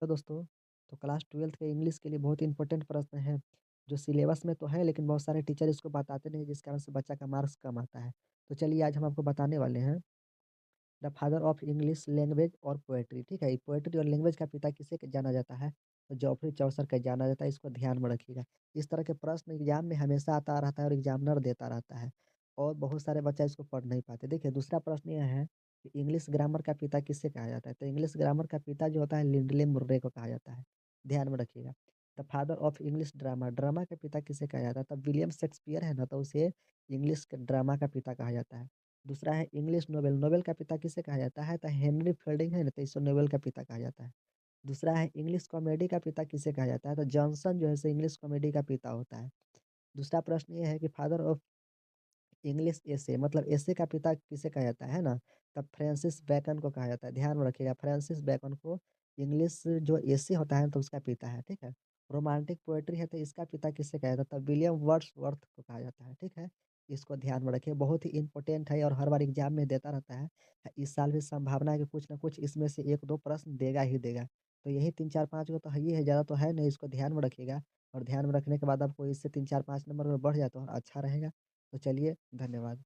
तो दोस्तों, तो क्लास 12th के इंग्लिश के लिए बहुत इंपॉर्टेंट प्रश्न है, जो सिलेबस में तो है लेकिन बहुत सारे टीचर इसको बताते नहीं जिस कारण से बच्चा का मार्क्स कम आता है। तो चलिए आज हम आपको बताने वाले हैं the father of English language और पोएट्री। ठीक है, पोएट्री और लैंग्वेज का पिता किसे जाना जाता है? तो जॉफरी चौसर का जाना जाता है, इसको ध्यान में रखिएगा। इस तरह के प्रश्न एग्जाम में हमेशा आता रहता है और एग्जामिनर देता रहता है और बहुत सारे बच्चे इसको पढ़ नहीं पाते। देखिए दूसरा प्रश्न यह है कि इंग्लिश ग्रामर का पिता किससे कहा जाता है? तो इंग्लिश ग्रामर का पिता जो होता है लिंडले मुर्रे को कहा जाता है। ध्यान में रखिएगा। The father of English drama, drama का पिता किसे कहा जाता है? तो विलियम शेक्सपियर है ना, तो उसे इंग्लिश के ड्रामा का पिता कहा जाता है। दूसरा है इंग्लिश नोवेल, नोवेल का पिता किसे कहा जाता है? तो हेनरी फील्डिंग है ना, तो इसे नोवेल का पिता कहा जाता है। दूसरा है इंग्लिश कॉमेडी का पिता किसे कहा जाता है? तो जॉनसन जो है सो इंग्लिश कॉमेडी का पिता होता है। दूसरा प्रश्न ये है कि फादर ऑफ इंग्लिश एसे, मतलब एसे का पिता किसे कहा जाता है ना? तब फ्रांसिस बैकन को कहा जाता है। ध्यान में रखिएगा, फ्रांसिस बैकन को इंग्लिश जो एसे होता है तो उसका पिता है। ठीक है। रोमांटिक पोएट्री है तो इसका पिता किससे कहा जाता है? तब विलियम वर्ड्सवर्थ को कहा जाता है। ठीक है। इसको ध्यान में रखिए, बहुत ही इंपॉर्टेंट है और हर बार एग्जाम में देता रहता है। इस साल भी संभावना है कि कुछ ना कुछ इसमें से एक दो प्रश्न देगा ही देगा। तो यही तीन चार पाँच को तो है ही है, ज़्यादा तो है नहीं, इसको ध्यान में रखिएगा। और ध्यान में रखने के बाद आपको इससे तीन चार पाँच नंबर में बढ़ जाए तो अच्छा रहेगा। तो चलिए, धन्यवाद।